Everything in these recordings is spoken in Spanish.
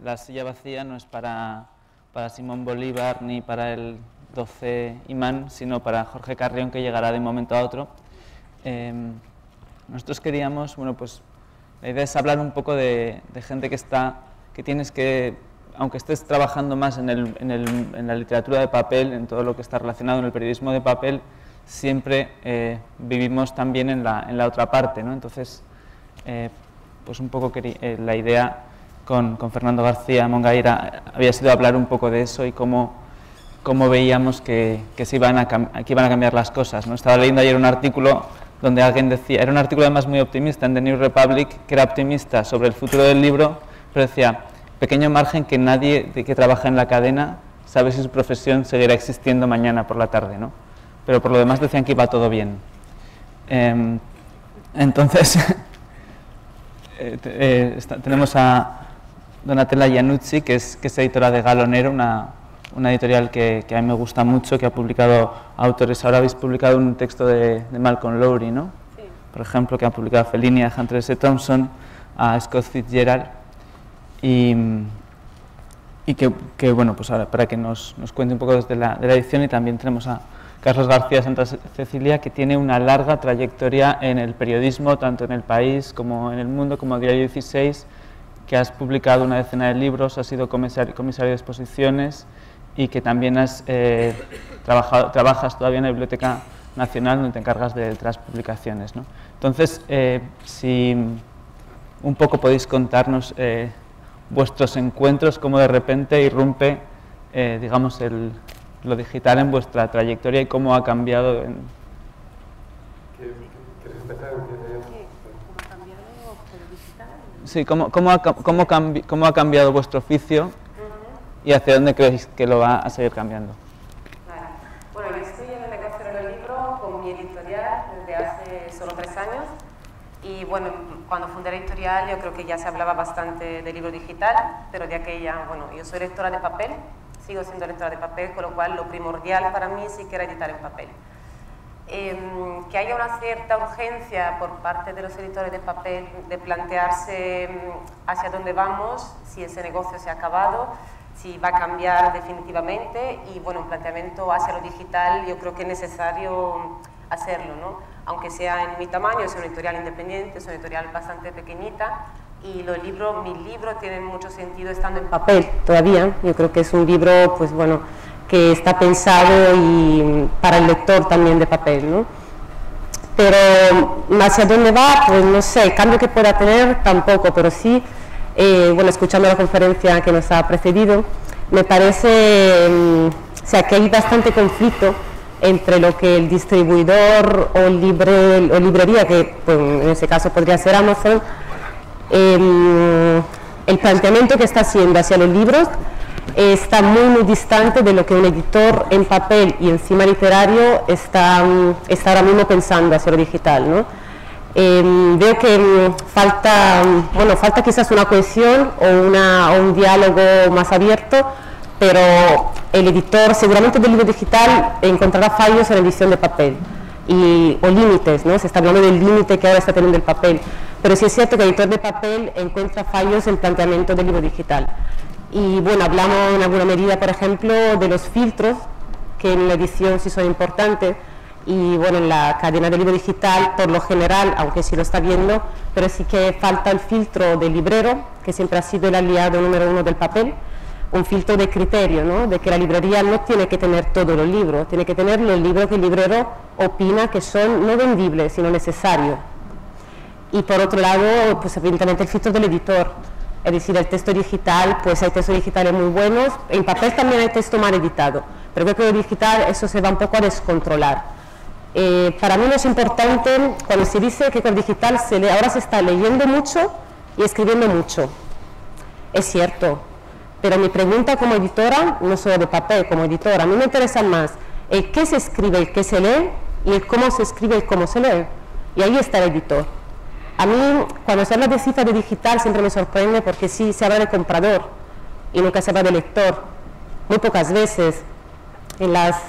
La silla vacía no es para Simón Bolívar ni para el 12 imán, sino para Jorge Carrión, que llegará de un momento a otro. Nosotros queríamos, bueno, pues la idea es hablar un poco de gente que tienes que, aunque estés trabajando más en la literatura de papel, en todo lo que está relacionado en el periodismo de papel, siempre vivimos también en la otra parte, ¿no? Entonces, pues un poco la idea con Fernando García Mongaira había sido hablar un poco de eso y cómo veíamos que iban a cambiar las cosas, ¿no? Estaba leyendo ayer un artículo donde alguien decía, era un artículo además muy optimista en The New Republic, que era optimista sobre el futuro del libro, pero decía, pequeño margen que nadie que trabaja en la cadena sabe si su profesión seguirá existiendo mañana por la tarde, ¿no? Pero por lo demás decían que iba todo bien. Entonces, tenemos a Donatella Iannuzzi, que es editora de Galonero, una editorial que a mí me gusta mucho, que ha publicado autores. Ahora habéis publicado un texto de Malcolm Lowry, ¿no? Sí. Por ejemplo, que ha publicado a Fellini, a Hunter S. Thompson, a Scott Fitzgerald, y que bueno, pues ahora para que nos cuente un poco desde la edición. Y también tenemos a Carlos García Santa Cecilia, que tiene una larga trayectoria en el periodismo, tanto en El País como en El Mundo, como Diario 16, que has publicado una decena de libros, has sido comisario de exposiciones y que también trabajas todavía en la Biblioteca Nacional, donde te encargas de otras publicaciones, ¿no? Entonces, si un poco podéis contarnos vuestros encuentros, cómo de repente irrumpe, digamos, lo digital en vuestra trayectoria y cómo ha cambiado. ¿Quieres empezar? Sí, ¿cómo ha cambiado vuestro oficio y hacia dónde creéis que lo va a seguir cambiando? Vale. Bueno, yo estoy en el negocio del libro con mi editorial desde hace solo 3 años y bueno, cuando fundé la editorial yo creo que ya se hablaba bastante de libro digital, pero de aquella, bueno, yo soy lectora de papel, sigo siendo lectora de papel, con lo cual lo primordial para mí sí que era editar en papel. Que haya una cierta urgencia por parte de los editores de papel de plantearse hacia dónde vamos, si ese negocio se ha acabado, si va a cambiar definitivamente, y bueno, un planteamiento hacia lo digital yo creo que es necesario hacerlo, ¿no? Aunque sea en mi tamaño, soy una editorial independiente, soy una editorial bastante pequeñita, y mis libros tienen mucho sentido estando en papel todavía. Yo creo que es un libro, pues bueno, que está pensado y para el lector también de papel, ¿no? Pero hacia dónde va, pues no sé, el cambio que pueda tener tampoco, pero sí, bueno, escuchando la conferencia que nos ha precedido, me parece, o sea, que hay bastante conflicto entre lo que el distribuidor o librería, que pues, en ese caso podría ser Amazon, el planteamiento que está haciendo hacia los libros está muy falta de lo que un editor en papel y encima literario está ahora mismo pensando hacia lo digital, ¿no? Veo que falta quizás una cohesión o un diálogo más abierto, pero el editor seguramente del libro digital encontrará fallos en la edición de papel o límites, ¿no? Se está hablando del límite que ahora está teniendo el papel, pero sí es cierto que el editor de papel encuentra fallos en el planteamiento del libro digital. Y bueno, hablamos en alguna medida, por ejemplo, de los filtros, que en la edición sí son importantes, y bueno, en la cadena de libro digital, por lo general, aunque sí lo está viendo, pero sí que falta el filtro del librero, que siempre ha sido el aliado número 1 del papel, un filtro de criterio, ¿no? De que la librería no tiene que tener todos los libros, tiene que tener los libros que el librero opina que son no vendibles, sino necesarios. Y por otro lado, pues evidentemente el filtro del editor. Es decir, el texto digital, pues hay textos digitales muy buenos, en papel también hay texto mal editado, pero creo que en digital eso se va un poco a descontrolar. Para mí no es importante cuando se dice que con digital ahora se está leyendo mucho y escribiendo mucho. Es cierto, pero mi pregunta como editora, no solo de papel, como editora, a mí me interesa más el qué se escribe, el qué se lee, y el cómo se escribe, el cómo se lee. Y ahí está el editor. A mí, cuando se habla de cifra de digital, siempre me sorprende porque sí se habla de comprador y nunca se habla de lector. Muy pocas veces. En las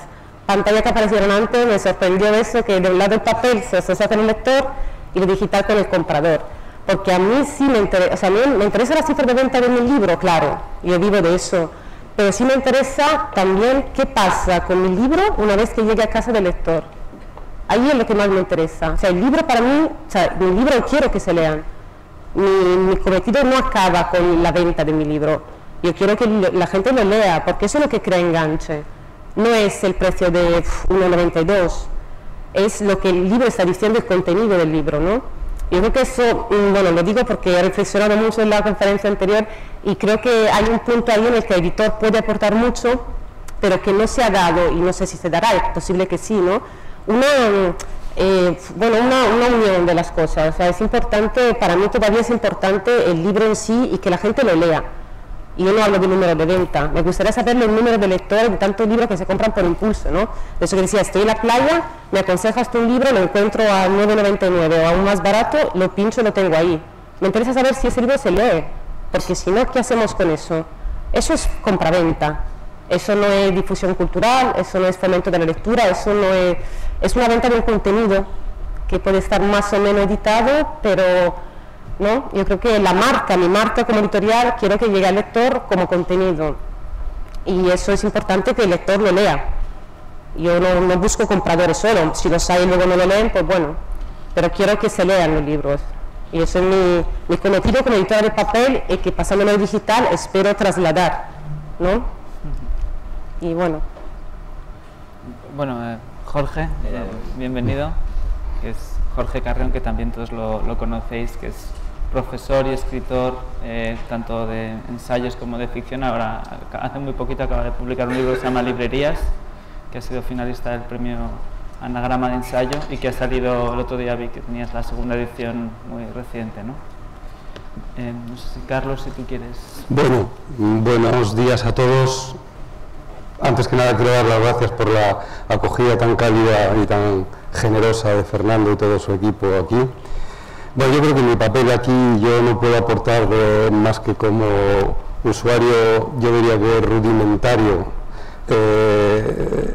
pantallas que aparecieron antes me sorprendió eso, que de un lado el papel se asocia con el lector y lo digital con el comprador. porque a mí sí me interesa, o sea, me interesa la cifra de venta de mi libro, claro, yo vivo de eso, pero sí me interesa también qué pasa con mi libro una vez que llegue a casa del lector. Ahí es lo que más me interesa. O sea, el libro para mí, o sea, mi libro quiero que se lean. Mi cometido no acaba con la venta de mi libro. Yo quiero que la gente lo lea, porque eso es lo que crea enganche. No es el precio de 1,92, es lo que el libro está diciendo, el contenido del libro, ¿no? Yo creo que eso, bueno, lo digo porque he reflexionado mucho en la conferencia anterior y creo que hay un punto ahí en el que el editor puede aportar mucho, pero que no se ha dado, y no sé si se dará, es posible que sí, ¿no? Una unión de las cosas. O sea, es importante, para mí todavía es importante el libro en sí y que la gente lo lea. Y yo no hablo de número de venta, me gustaría saber el número de lectores de tantos libros que se compran por impulso, ¿no? De eso que decía, estoy en la playa, me aconsejas tú un libro, lo encuentro a 9,99 o aún más barato, lo pincho y lo tengo ahí. Me interesa saber si ese libro se lee, porque si no, ¿qué hacemos con eso? Eso es compraventa, eso no es difusión cultural, eso no es fomento de la lectura, eso no es... Es una venta de un contenido que puede estar más o menos editado, pero... ¿no? Yo creo que mi marca como editorial, quiero que llegue al lector como contenido, y eso es importante que el lector lo lea. Yo no busco compradores solo, si los hay y luego no lo leen, pues bueno, pero quiero que se lean los libros, y eso es mi cometido como editora de papel, y que pasándolo a digital espero trasladar, ¿no? Y bueno. Bueno, Jorge, bienvenido, que es Jorge Carrión, que también todos lo conocéis, que es profesor y escritor tanto de ensayos como de ficción. Ahora, hace muy poquito acaba de publicar un libro que se llama Librerías, que ha sido finalista del premio Anagrama de Ensayo y que ha salido el otro día, vi que tenías la segunda edición muy reciente, ¿no? No sé si Carlos, si tú quieres... Bueno, buenos días a todos. Antes que nada quiero dar las gracias por la acogida tan cálida y tan generosa de Fernando y todo su equipo aquí. Bueno, yo creo que mi papel aquí yo no puedo aportar más que como usuario, yo diría que rudimentario,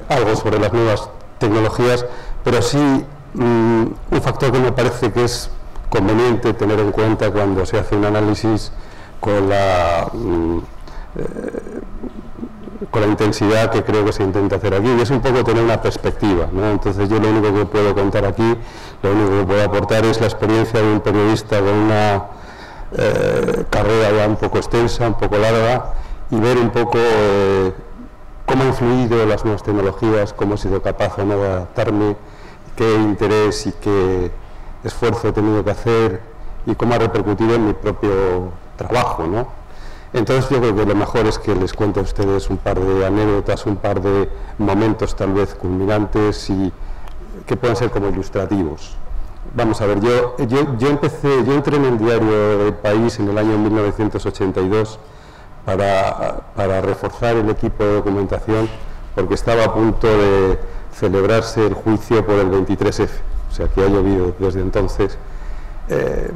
algo sobre las nuevas tecnologías, pero sí un factor que me parece que es conveniente tener en cuenta cuando se hace un análisis con la intensidad que creo que se intenta hacer aquí, y es un poco tener una perspectiva, ¿no? Entonces yo lo único que puedo contar aquí, lo único que puedo aportar es la experiencia de un periodista con una carrera ya un poco extensa, un poco larga, y ver un poco cómo han influido las nuevas tecnologías, cómo he sido capaz o no de adaptarme, qué interés y qué esfuerzo he tenido que hacer y cómo ha repercutido en mi propio trabajo, ¿no? Entonces yo creo que lo mejor es que les cuente a ustedes un par de anécdotas, un par de momentos tal vez culminantes y que puedan ser como ilustrativos. Vamos a ver, yo entré en el diario El País en el año 1982 para reforzar el equipo de documentación, porque estaba a punto de celebrarse el juicio por el 23F, o sea que ha llovido desde entonces.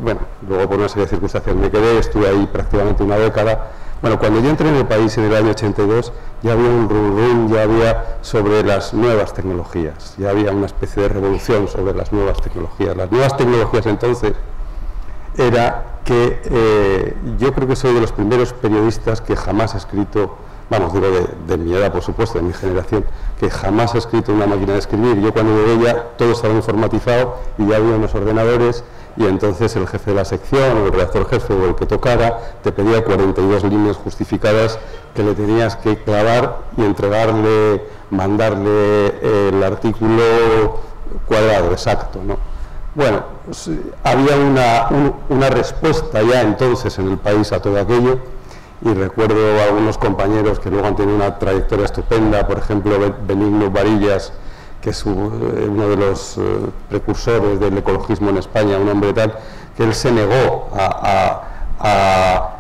Bueno, luego por una serie de circunstancias me quedé, estuve ahí prácticamente una década. Bueno, cuando yo entré en El País en el año 82 ya había un rum ya había sobre las nuevas tecnologías, ya había una especie de revolución sobre las nuevas tecnologías. Las nuevas tecnologías entonces era que yo creo que soy de los primeros periodistas que jamás ha escrito, vamos, digo de mi edad por supuesto, de mi generación, que jamás ha escrito una máquina de escribir. Yo cuando llegué ya todo estaba informatizado y ya había unos ordenadores, y entonces el jefe de la sección o el redactor jefe o el que tocara te pedía 42 líneas justificadas que le tenías que clavar y entregarle, mandarle el artículo cuadrado, exacto, ¿no? Bueno, pues, había una respuesta ya entonces en El País a todo aquello, y recuerdo a algunos compañeros que luego han tenido una trayectoria estupenda, por ejemplo Benigno Varillas, que es uno de los precursores del ecologismo en España, un hombre tal, que él se negó a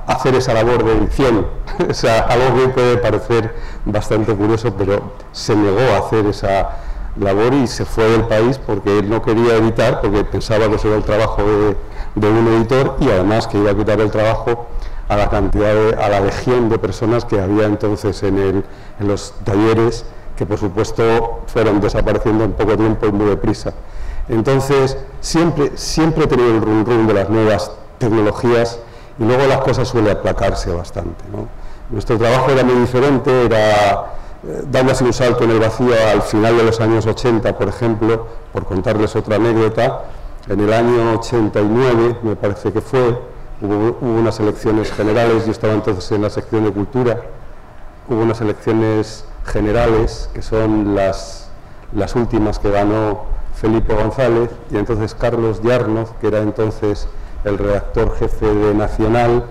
hacer esa labor de edición. O sea, algo que puede parecer bastante curioso, pero se negó a hacer esa labor y se fue del país porque él no quería editar, porque pensaba que eso era el trabajo de un editor, y además que iba a quitar el trabajo a la cantidad a la legión de personas que había entonces en los talleres, que por supuesto fueron desapareciendo en poco tiempo y muy deprisa. Entonces siempre he tenido el rum de las nuevas tecnologías, y luego las cosas suelen aplacarse bastante, ¿no? Nuestro trabajo era muy diferente, era dando así un salto en el vacío al final de los años 80, por ejemplo, por contarles otra anécdota. En el año 89, me parece que fue, hubo unas elecciones generales, yo estaba entonces en la sección de cultura, hubo unas elecciones generales, que son las últimas que ganó Felipe González, y entonces Carlos Yarnoz, que era entonces el redactor jefe de Nacional,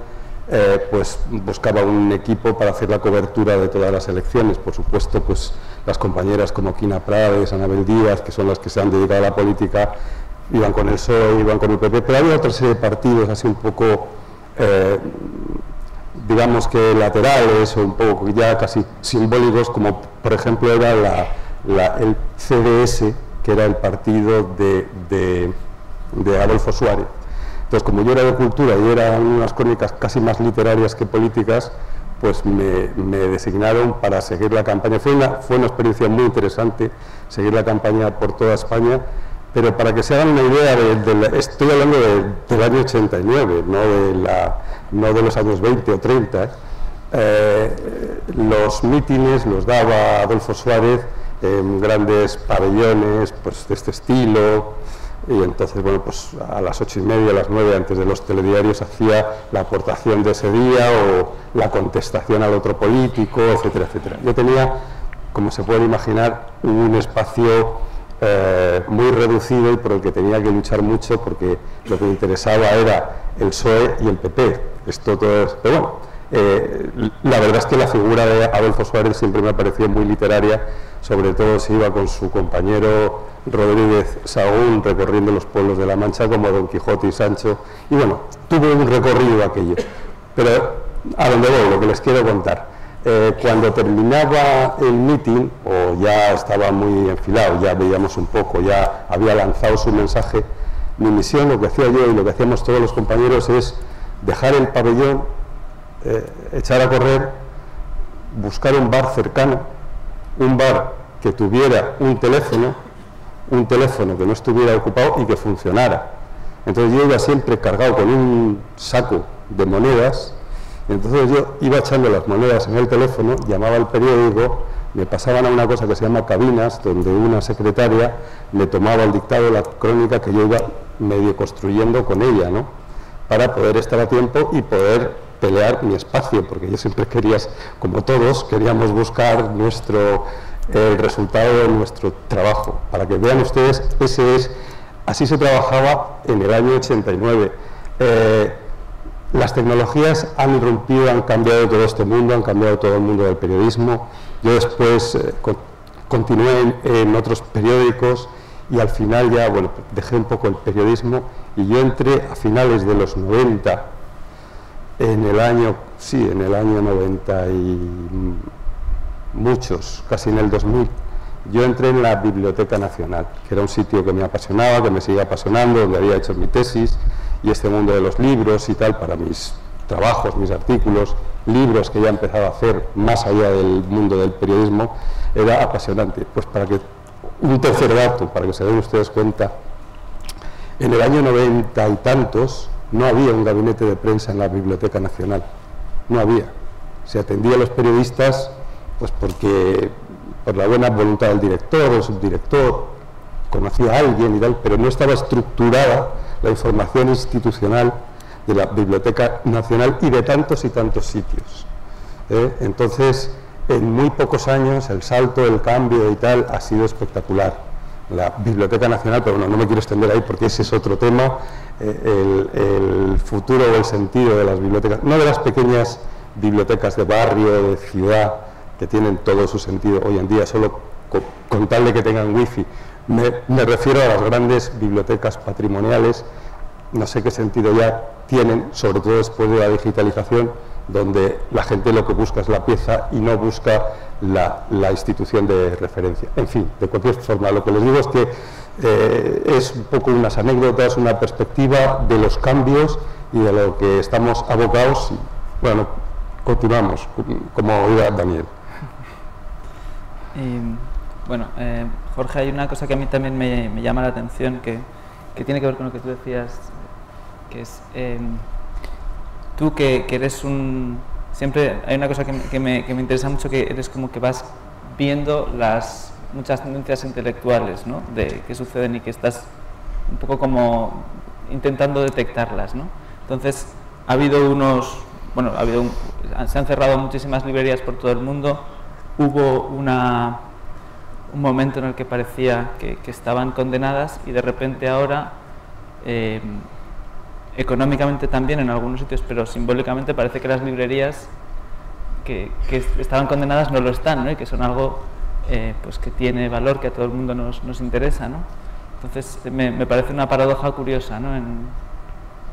pues buscaba un equipo para hacer la cobertura de todas las elecciones. Por supuesto, pues las compañeras como Quina Prades, Anabel Díaz, que son las que se han dedicado a la política, iban con el PSOE, iban con el PP, pero había otra serie de partidos así un poco, digamos que laterales o un poco ya casi simbólicos, como por ejemplo era el CDS, que era el partido de Adolfo Suárez. Entonces, como yo era de cultura y eran unas crónicas casi más literarias que políticas, pues me designaron para seguir la campaña. Fue una experiencia muy interesante seguir la campaña por toda España, pero para que se hagan una idea, estoy hablando del año 89, no de los años 20 o 30. Los mítines los daba Adolfo Suárez en grandes pabellones, pues de este estilo. Y entonces, bueno, pues a las 8:30, a las 9, antes de los telediarios, hacía la aportación de ese día o la contestación al otro político, etcétera, etcétera. Yo tenía, como se puede imaginar, un espacio muy reducido y por el que tenía que luchar mucho, porque lo que me interesaba era el PSOE y el PP. Esto todo es, pero bueno, la verdad es que la figura de Adolfo Suárez siempre me ha parecido muy literaria, sobre todo si iba con su compañero Rodríguez Sahagún recorriendo los pueblos de La Mancha como Don Quijote y Sancho, y bueno, tuve un recorrido aquello. Pero a donde voy, lo que les quiero contar, cuando terminaba el mitin, o ya estaba muy enfilado, ya veíamos un poco, ya había lanzado su mensaje, mi misión, lo que hacía yo y lo que hacíamos todos los compañeros es dejar el pabellón, echar a correr, buscar un bar cercano, un bar que tuviera un teléfono que no estuviera ocupado y que funcionara. Entonces yo iba siempre cargado con un saco de monedas, y entonces yo iba echando las monedas en el teléfono, llamaba al periódico, me pasaban a una cosa que se llama cabinas, donde una secretaria me tomaba el dictado, la crónica que yo iba medio construyendo con ella, ¿no?, para poder estar a tiempo y poder pelear mi espacio, porque yo siempre como todos, queríamos buscar el resultado de nuestro trabajo. Para que vean ustedes, así se trabajaba en el año 89. Las tecnologías han irrumpido, han cambiado todo este mundo, han cambiado todo el mundo del periodismo. Yo después continué en otros periódicos y al final ya, bueno, dejé un poco el periodismo y yo entré a finales de los 90, en el año 90 y muchos, casi en el 2000, yo entré en la Biblioteca Nacional, que era un sitio que me apasionaba, que me sigue apasionando, donde había hecho mi tesis, y este mundo de los libros y tal, para mis trabajos, mis artículos, libros que ya empezaba a hacer más allá del mundo del periodismo, era apasionante. Pues un tercer dato, para que se den ustedes cuenta, en el año 90 y tantos no había un gabinete de prensa en la Biblioteca Nacional, no había. Se atendía a los periodistas pues porque por la buena voluntad del director o el subdirector, conocía a alguien y tal, pero no estaba estructurada la información institucional de la Biblioteca Nacional y de tantos y tantos sitios. Entonces, en muy pocos años, el salto, el cambio y tal ha sido espectacular. La Biblioteca Nacional, pero bueno, no me quiero extender ahí porque ese es otro tema, el futuro o el sentido de las bibliotecas, no de las pequeñas bibliotecas de barrio, de ciudad, que tienen todo su sentido hoy en día, solo con tal de que tengan wifi. Me refiero a las grandes bibliotecas patrimoniales, no sé qué sentido ya tienen, sobre todo después de la digitalización, donde la gente lo que busca es la pieza y no busca la institución de referencia. En fin, de cualquier forma, lo que les digo es que es un poco unas anécdotas, una perspectiva de los cambios y de lo que estamos abocados. Bueno, continuamos, como iba Daniel. Bueno, Jorge, hay una cosa que a mí también me llama la atención, que tiene que ver con lo que tú decías que es tú que eres un... Siempre hay una cosa que me interesa mucho, que eres como que vas viendo muchas tendencias intelectuales, ¿no? Que suceden y que estás un poco como intentando detectarlas, ¿no? Entonces, ha habido se han cerrado muchísimas librerías por todo el mundo. Hubo un momento en el que parecía que estaban condenadas, y de repente ahora, económicamente también en algunos sitios, pero simbólicamente parece que las librerías que estaban condenadas no lo están, ¿no? Y que son algo pues que tiene valor, que a todo el mundo nos interesa, ¿no? Entonces me parece una paradoja curiosa, ¿no?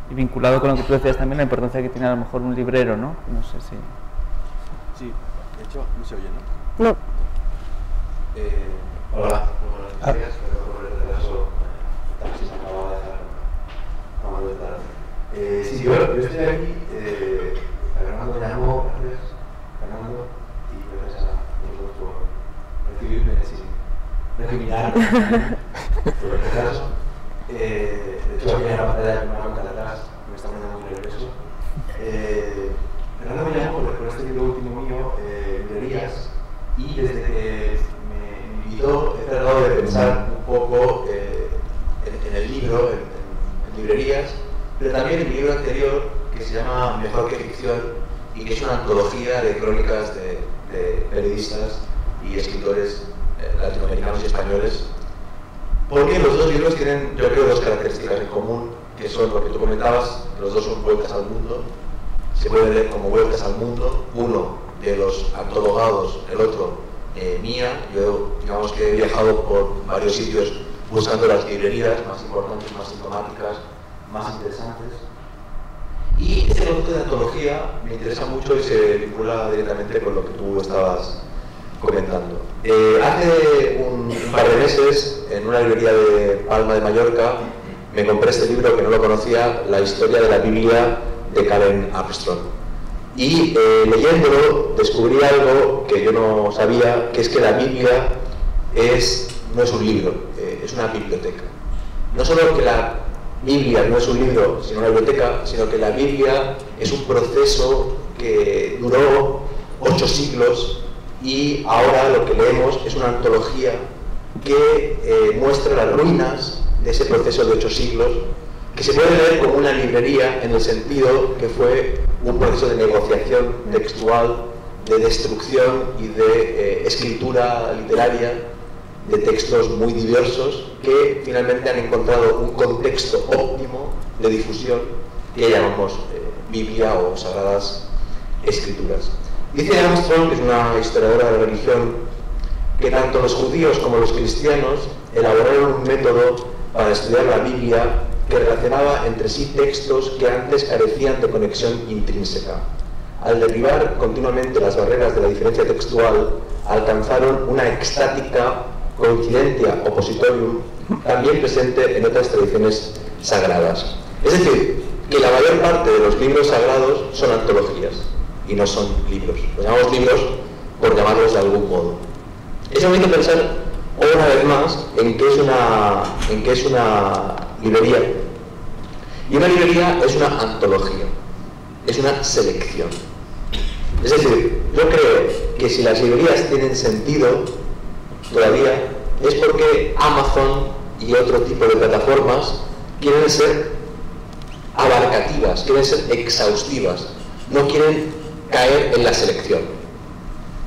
Y vinculado con lo que tú decías también, la importancia que tiene a lo mejor un librero, ¿no? No sé si... Sí, de hecho, no se oye, ¿no? No. Hola, buenos días, perdón por el retraso, taxi se acaba de dejar. Sí, yo estoy aquí, Fernando me llamó, gracias Fernando, y gracias a vosotros por recibirme sin recriminarme por el retraso. De hecho, aquí en la pantalla con una cuenta de atrás me está poniendo muy nervioso. Fernando me llamó por este libro último mío, Librerías, y desde que me invitó he tratado de pensar un poco en el libro, en librerías, pero también en mi libro anterior, que se llama Mejor que ficción, y que es una antología de crónicas de periodistas y escritores latinoamericanos y españoles, porque los dos libros tienen, yo creo, dos características en común, que son lo que tú comentabas: los dos son vueltas al mundo, se puede leer como vueltas al mundo, uno de los antologados, el otro mía. Yo, digamos que he viajado por varios sitios buscando las librerías más importantes, más sintomáticas, más interesantes. Y este concepto de antología me interesa mucho y se vincula directamente con lo que tú estabas comentando. Hace un par de meses, en una librería de Palma de Mallorca, me compré este libro que no lo conocía, La historia de la Biblia, de Karen Armstrong. Y leyéndolo descubrí algo que yo no sabía, que es que la Biblia no es un libro, es una biblioteca. No solo que la Biblia no es un libro, sino una biblioteca, sino que la Biblia es un proceso que duró 8 siglos, y ahora lo que leemos es una antología que muestra las ruinas de ese proceso de 8 siglos, que se puede leer como una librería en el sentido que fue un proceso de negociación textual, de destrucción y de escritura literaria de textos muy diversos que finalmente han encontrado un contexto óptimo de difusión que llamamos Biblia o Sagradas Escrituras. Dice Armstrong, que es una historiadora de la religión, que tanto los judíos como los cristianos elaboraron un método para estudiar la Biblia que relacionaba entre sí textos que antes carecían de conexión intrínseca. Al derribar continuamente las barreras de la diferencia textual, alcanzaron una extática coincidencia oppositorium también presente en otras tradiciones sagradas. Es decir, que la mayor parte de los libros sagrados son antologías y no son libros. Los llamamos libros por llamarlos de algún modo. Es bonito pensar una vez más en qué es una librería. Y una librería es una antología, es una selección. Es decir, yo creo que si las librerías tienen sentido todavía es porque Amazon y otro tipo de plataformas quieren ser abarcativas, quieren ser exhaustivas, no quieren caer en la selección.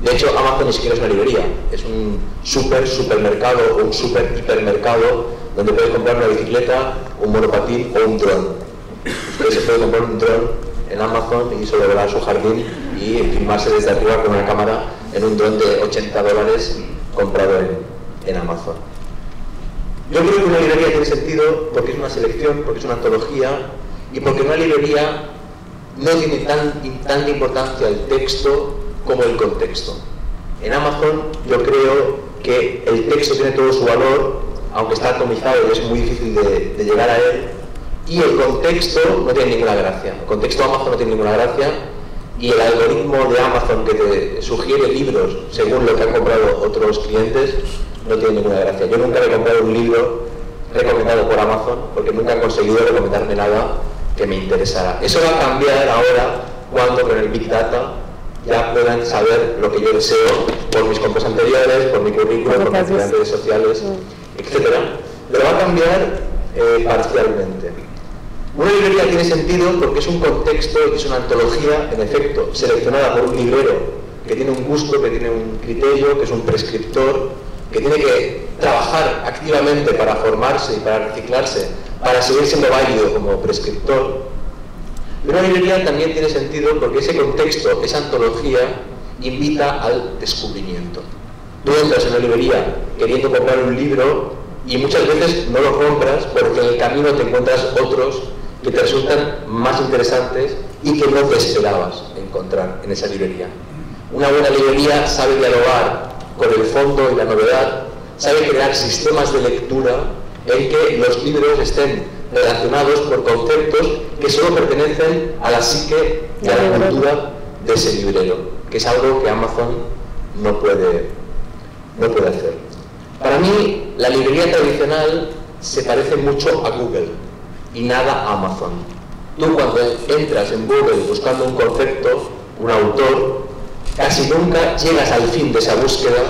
De hecho, Amazon ni siquiera es una librería, es un supermercado o un hipermercado donde puedes comprar una bicicleta, un monopatín o un dron. Usted se puede comprar un dron en Amazon y sobrevolar su jardín y filmarse desde arriba con una cámara en un dron de $80 comprado en Amazon. Yo creo que una librería tiene sentido porque es una selección, porque es una antología y porque en una librería no tiene tanta importancia el texto como el contexto. En Amazon yo creo que el texto tiene todo su valor, aunque está atomizado y es muy difícil de llegar a él, y el contexto no tiene ninguna gracia. El contexto de Amazon no tiene ninguna gracia y el algoritmo de Amazon que te sugiere libros según lo que han comprado otros clientes no tiene ninguna gracia. Yo nunca he comprado un libro recomendado por Amazon porque nunca han conseguido recomendarme nada que me interesara. Eso va a cambiar ahora cuando con el Big Data ya puedan saber lo que yo deseo por mis compras anteriores, por mi currículum, por mis redes sociales, etc. Pero va a cambiar parcialmente. Una librería tiene sentido porque es un contexto y es una antología, en efecto, seleccionada por un librero que tiene un gusto, que tiene un criterio, que es un prescriptor, que tiene que trabajar activamente para formarse y para reciclarse, para seguir siendo válido como prescriptor. Pero una librería también tiene sentido porque ese contexto, esa antología, invita al descubrimiento. Tú entras en una librería queriendo comprar un libro y muchas veces no lo compras porque en el camino te encuentras otros que te resultan más interesantes y que no te esperabas encontrar en esa librería. Una buena librería sabe dialogar con el fondo y la novedad, sabe crear sistemas de lectura en que los libros estén relacionados por conceptos que solo pertenecen a la psique y a la cultura de ese librero, que es algo que Amazon no puede hacer. Para mí, la librería tradicional se parece mucho a Google y nada a Amazon. Tú cuando entras en Google buscando un concepto, un autor, casi nunca llegas al fin de esa búsqueda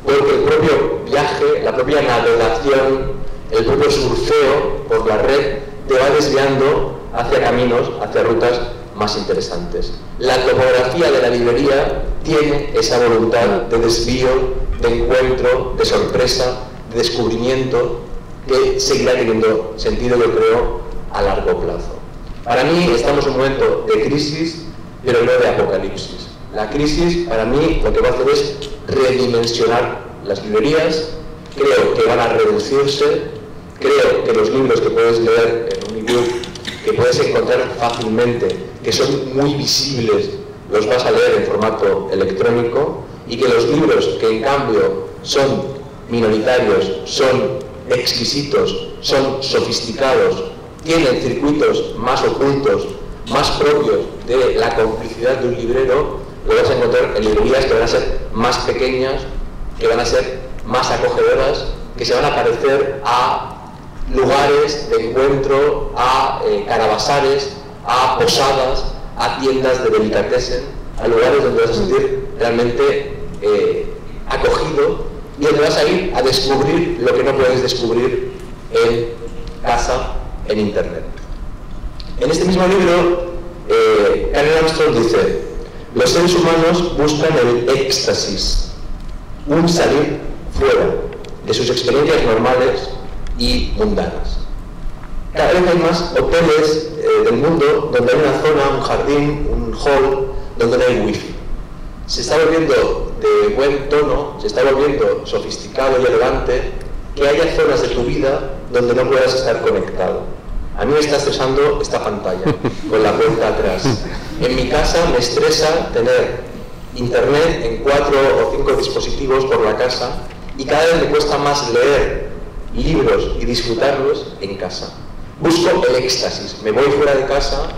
porque el propio viaje, la propia navegación, el propio surfeo por la red te va desviando hacia caminos, hacia rutas más interesantes. La topografía de la librería tiene esa voluntad de desvío, de encuentro, de sorpresa, de descubrimiento, que seguirá teniendo sentido, yo creo, a largo plazo. Para mí estamos en un momento de crisis, pero no de apocalipsis. La crisis, para mí, lo que va a hacer es redimensionar las librerías. Creo que van a reducirse. Creo que los libros que puedes leer en un ebook, que puedes encontrar fácilmente, que son muy visibles, los vas a leer en formato electrónico, y que los libros que en cambio son minoritarios, son exquisitos, son sofisticados, tienen circuitos más ocultos, más propios de la complicidad de un librero, lo vas a encontrar en librerías que van a ser más pequeñas, que van a ser más acogedoras, que se van a parecer a lugares de encuentro, a carabasares, a posadas, a tiendas de delicatessen, a lugares donde vas a sentir realmente acogido y donde vas a ir a descubrir lo que no puedes descubrir en casa, en Internet. En este mismo libro, Karen Armstrong dice: los seres humanos buscan el éxtasis, un salir fuera de sus experiencias normales y mundanas. Cada vez hay más hoteles del mundo donde hay una zona, un jardín, un hall, donde no hay wifi. Se está volviendo de buen tono, se está volviendo sofisticado y elegante que haya zonas de tu vida donde no puedas estar conectado. A mí me está estresando esta pantalla, con la puerta atrás. En mi casa me estresa tener internet en 4 o 5 dispositivos por la casa y cada vez me cuesta más leer libros y disfrutarlos en casa. Busco el éxtasis, me voy fuera de casa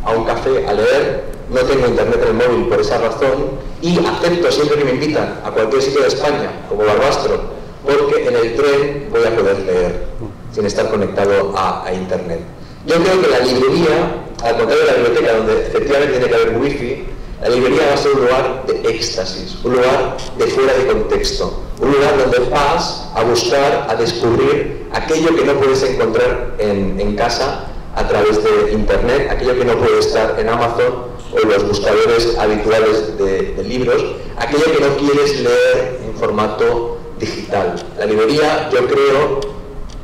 a un café a leer, no tengo internet en el móvil por esa razón y acepto siempre que me invitan a cualquier sitio de España, como Barbastro, porque en el tren voy a poder leer sin estar conectado a internet. Yo creo que la librería, al contrario de la biblioteca, donde efectivamente tiene que haber wifi, la librería va a ser un lugar de éxtasis, un lugar de fuera de contexto, un lugar donde vas a buscar, a descubrir aquello que no puedes encontrar en casa a través de internet, aquello que no puede estar en Amazon o en los buscadores habituales de libros, aquello que no quieres leer en formato digital. La librería, yo creo,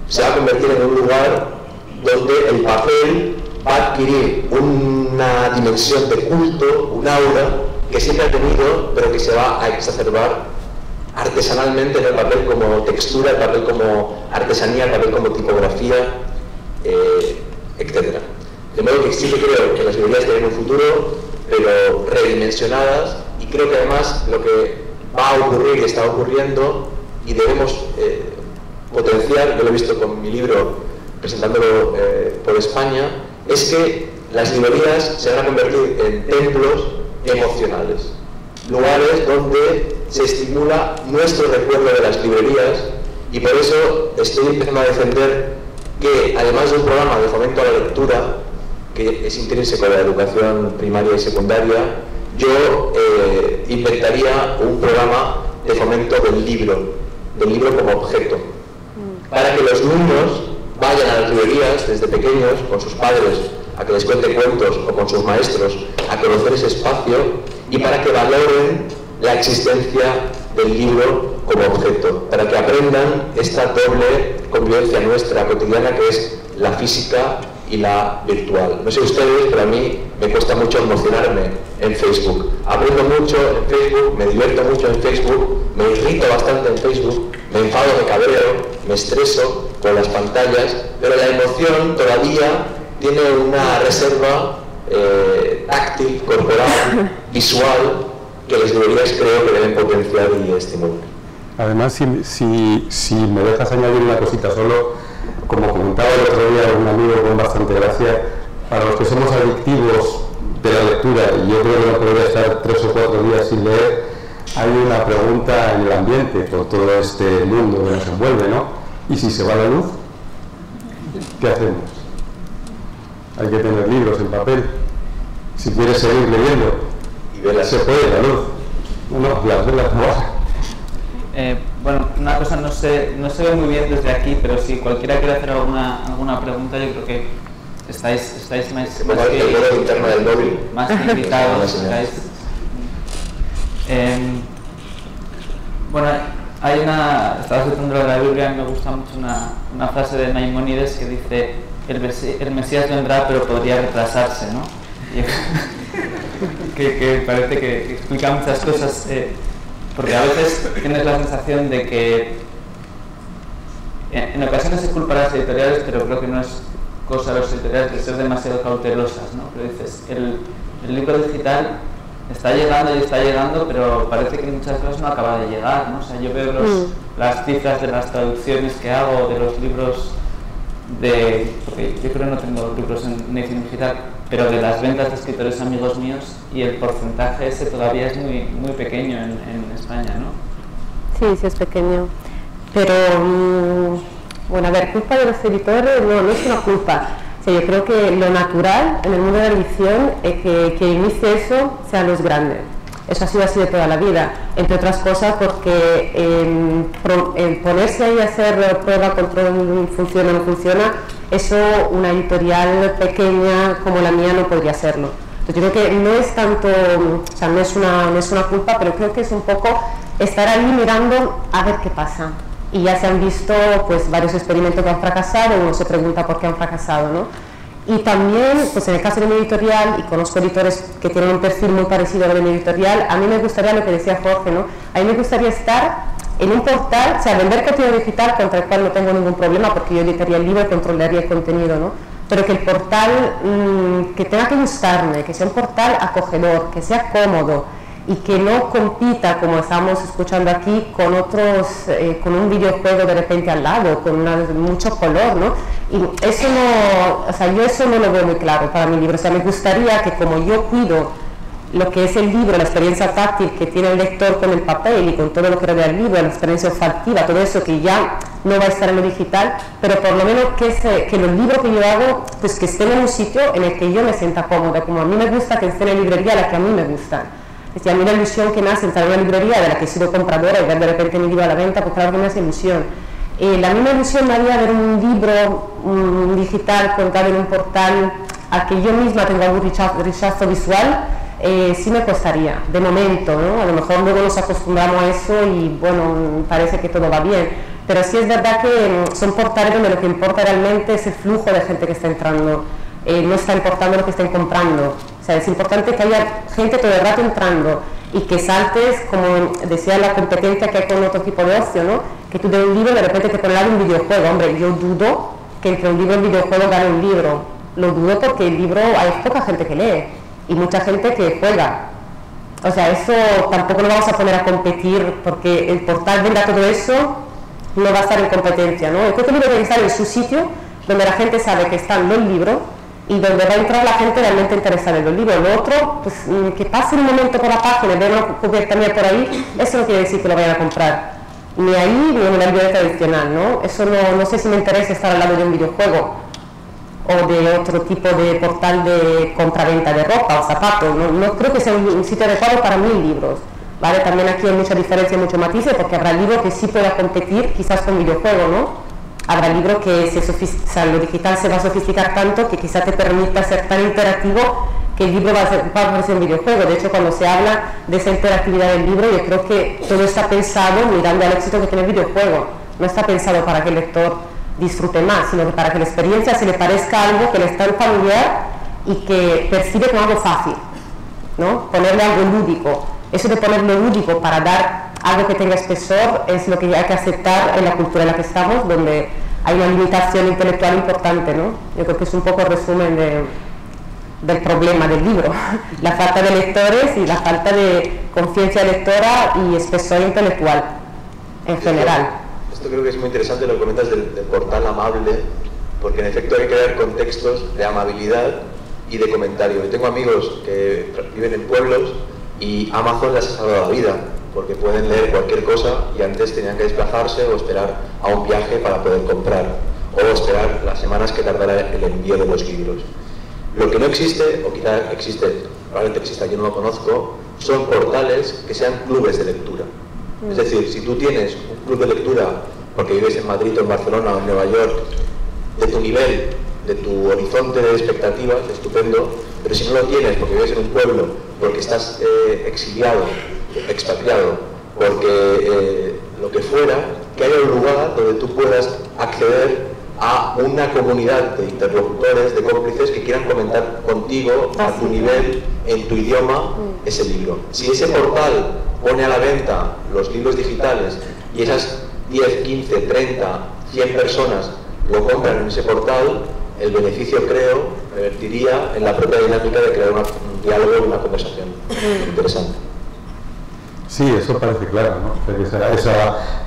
se va a convertir en un lugar donde el papel va a adquirir una dimensión de culto, un aura que siempre ha tenido, pero que se va a exacerbar artesanalmente en el papel como textura, el papel como artesanía, el papel como tipografía, etc. De modo que sí que creo que las librerías tienen un futuro, pero redimensionadas, y creo que además lo que va a ocurrir y está ocurriendo, y debemos potenciar, yo lo he visto con mi libro presentándolo por España, es que las librerías se van a convertir en templos emocionales, lugares donde se estimula nuestro recuerdo de las librerías, y por eso estoy empezando a defender que, además de un programa de fomento a la lectura, que es intrínseco de la educación primaria y secundaria, yo inventaría un programa de fomento del libro como objeto, para que los niños vayan a las librerías desde pequeños con sus padres a que les cuenten cuentos o con sus maestros a conocer ese espacio, y para que valoren la existencia del libro como objeto, para que aprendan esta doble convivencia nuestra cotidiana que es la física y la virtual. No sé ustedes, pero a mí me cuesta mucho emocionarme en Facebook. Aprendo mucho en Facebook, me divierto mucho en Facebook, me irrito bastante en Facebook, me enfado, me cabreo, me estreso con las pantallas, pero la emoción todavía tiene una reserva táctil, corporal, visual, que las librerías creo que deben potenciar y estimular. Además, si me dejas añadir una cosita solo, como comentaba el otro día un amigo con bastante gracia, para los que somos adictivos de la lectura, y yo creo que no podría estar 3 o 4 días sin leer, hay una pregunta en el ambiente por todo este mundo que nos envuelve, ¿no? ¿Y si se va la luz? ¿Qué hacemos? Hay que tener libros en papel. Si quieres seguir leyendo, se puede la luz. No, las velas no. Bueno, una cosa no se ve muy bien desde aquí, pero si cualquiera quiere hacer alguna pregunta, yo creo que estáis más que invitados. Bueno, estaba citando de la Biblia, y me gusta mucho una frase de Maimónides que dice: el Mesías vendrá, pero podría retrasarse, ¿no? que parece que explica muchas cosas. Porque a veces tienes la sensación de que en ocasiones se culpa a las editoriales, pero creo que no es cosa de las editoriales de ser demasiado cautelosas, ¿no? Pero dices, el libro digital está llegando, pero parece que muchas veces no acaba de llegar, ¿no? O sea, yo veo las cifras de las traducciones que hago, de los libros porque yo creo que no tengo libros en edición digital, pero de las ventas de escritores amigos míos, y el porcentaje ese todavía es muy, muy pequeño en España, ¿no? Sí, es pequeño. Pero, bueno, a ver, culpa de los editores no es una culpa. O sea, yo creo que lo natural en el mundo de la edición es que inicie eso sean los grandes. Eso ha sido así de toda la vida, entre otras cosas porque el ponerse ahí a hacer prueba, control, funciona o no funciona, eso una editorial pequeña como la mía no podría hacerlo. Entonces yo creo que no es tanto, o sea, no es una culpa, pero creo que es un poco estar ahí mirando a ver qué pasa. Y ya se han visto pues varios experimentos que han fracasado, uno se pregunta por qué han fracasado, ¿no? Y también, pues en el caso de mi editorial, y conozco editores que tienen un perfil muy parecido a mi editorial, a mí me gustaría lo que decía Jorge, ¿no? A mí me gustaría estar en un portal, o sea, vender contenido digital, contra el cual no tengo ningún problema, porque yo editaría el libro y controlaría el contenido, ¿no? Pero que el portal que tenga que gustarme, que sea un portal acogedor, que sea cómodo, y que no compita, como estamos escuchando aquí, con otros, con un videojuego de repente al lado, con mucho color, ¿no? Y eso no, o sea, yo eso no lo veo muy claro para mi libro. O sea, me gustaría que, como yo cuido lo que es el libro, la experiencia táctil que tiene el lector con el papel y con todo lo que rodea el libro, la experiencia olfativa, todo eso que ya no va a estar en lo digital, pero por lo menos que los libros que yo hago, pues que estén en un sitio en el que yo me sienta cómoda, como a mí me gusta que estén en librería la que a mí me gustan. Es decir, a mí la ilusión que me hace entrar en una librería de la que he sido compradora y ver de repente mi libro a la venta, pues claro que me hace ilusión. La misma ilusión me haría ver un libro digital contado en un portal al que yo misma tengo algún rechazo visual, sí me costaría, de momento, ¿no? A lo mejor luego nos acostumbramos a eso y bueno, parece que todo va bien, pero sí es verdad que son portales donde lo que importa realmente es el flujo de gente que está entrando, no está importando lo que estén comprando. O sea, es importante que haya gente todo el rato entrando y que saltes, como decía, la competencia que hay con otro tipo de ocio, ¿no? Que tú de un libro de repente te pones un videojuego. Hombre, yo dudo que entre un libro y un videojuego gane un libro. Lo dudo porque el libro hay poca gente que lee y mucha gente que juega. O sea, eso tampoco lo vamos a poner a competir porque el portal venda todo eso, no va a estar en competencia, ¿no? Yo creo que el libro tiene que estar en su sitio donde la gente sabe que están los libros y donde va a entrar la gente realmente interesada en los libros. Lo otro, pues que pase un momento por la página y vean una cubierta mía por ahí, eso no quiere decir que lo vayan a comprar. Ni ahí ni en una librería tradicional, ¿no? Eso no sé si me interesa estar al lado de un videojuego. o de otro tipo de portal de compraventa de ropa o zapatos. No creo que sea un sitio adecuado para 1000 libros. ¿Vale? También aquí hay mucha diferencia, muchos matices, porque habrá libros que sí pueda competir quizás con videojuegos, ¿no? Habrá libros que lo digital se va a sofisticar tanto que quizás te permita ser tan interactivo que el libro va a parecer un videojuego. De hecho, cuando se habla de esa interactividad del libro, yo creo que todo está pensado mirando al éxito que tiene el videojuego. No está pensado para que el lector disfrute más, sino que para que la experiencia se le parezca algo que le es tan familiar y que percibe como algo fácil, ¿no? Ponerle algo lúdico. Eso de ponerlo lúdico para dar algo que tenga espesor es lo que hay que aceptar en la cultura en la que estamos, donde hay una limitación intelectual importante, ¿no? Yo creo que es un poco el resumen del problema del libro, la falta de lectores y la falta de conciencia lectora y espesor intelectual en general. Esto creo que es muy interesante lo que comentas del portal amable, porque en efecto hay que crear contextos de amabilidad y de comentario. Yo tengo amigos que viven en pueblos y Amazon les ha salvado la vida, porque pueden leer cualquier cosa y antes tenían que desplazarse o esperar a un viaje para poder comprar, o esperar las semanas que tardará el envío de los libros. Lo que no existe, o quizá existe, probablemente exista, yo no lo conozco, son portales que sean clubes de lectura. Es decir, si tú tienes un club de lectura porque vives en Madrid o en Barcelona o en Nueva York, de tu nivel, de tu horizonte de expectativas, estupendo, pero si no lo tienes porque vives en un pueblo, porque estás exiliado, expatriado, porque lo que fuera, que haya un lugar donde tú puedas acceder a una comunidad de interlocutores, de cómplices que quieran comentar contigo a tu nivel, en tu idioma, ese libro. Si ese portal pone a la venta los libros digitales y esas 10, 15, 30, 100 personas lo compran en ese portal, el beneficio, creo, revertiría en la propia dinámica de crear un diálogo y una conversación interesante. Sí, eso parece claro, ¿no?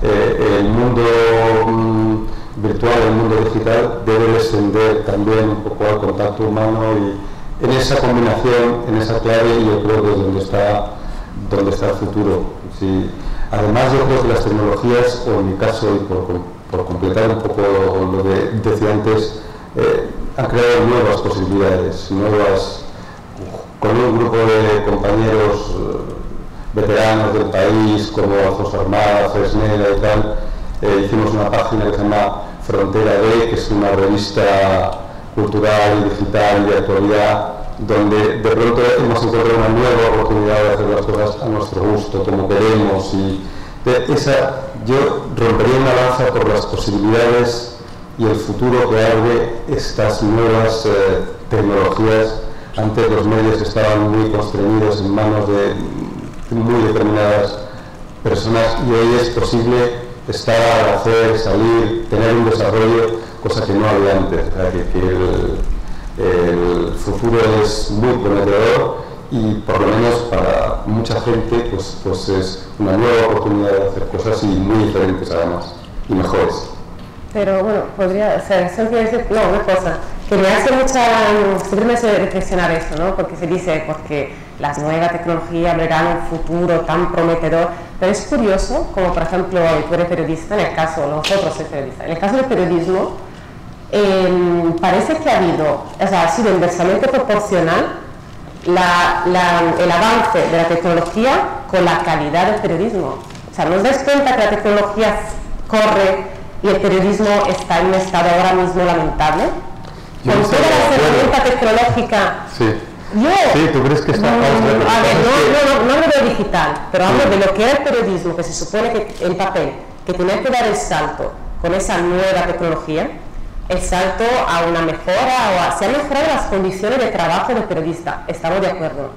El mundo virtual, el mundo digital debe descender también un poco al contacto humano, y en esa combinación, en esa clave, yo creo que es donde está el futuro. Sí. Además, yo creo que las tecnologías, o en mi caso, y por completar un poco lo que decía antes, han creado nuevas posibilidades, con un grupo de compañeros veteranos del país, como José Armada, Fresneda y tal, hicimos una página que se llama Frontera D, que es una revista cultural y digital y de actualidad, donde de pronto hemos encontrado una nueva oportunidad de hacer las cosas a nuestro gusto, como queremos, y yo rompería una lanza por las posibilidades y el futuro que abre estas nuevas tecnologías. Antes los medios estaban muy constreñidos en manos de muy determinadas personas, y hoy es posible estar, hacer, salir, tener un desarrollo, cosa que no había antes. O sea, que el futuro es muy prometedor, y por lo menos para mucha gente pues es una nueva oportunidad de hacer cosas, y muy diferentes además, y mejores. Pero bueno, podría ser, eso quiere decir, no, una cosa, que me hace siempre me hace reflexionar eso, ¿no? Porque se dice, porque las nuevas tecnologías verán un futuro tan prometedor, pero es curioso, como por ejemplo, tú eres periodista, en el caso, nosotros somos periodistas, en el caso del periodismo, parece que ha sido inversamente proporcional el avance de la tecnología con la calidad del periodismo. O sea, ¿nos dais cuenta que la tecnología corre y el periodismo está en un estado ahora mismo lamentable? Con toda la herramienta tecnológica. Sí. Sí, ¿tú crees que está? No hablo de digital, pero hablo de lo que es el periodismo, que se supone que el papel, que tiene que dar el salto con esa nueva tecnología, el salto a una mejora, se han mejorado las condiciones de trabajo del periodista, estamos de acuerdo.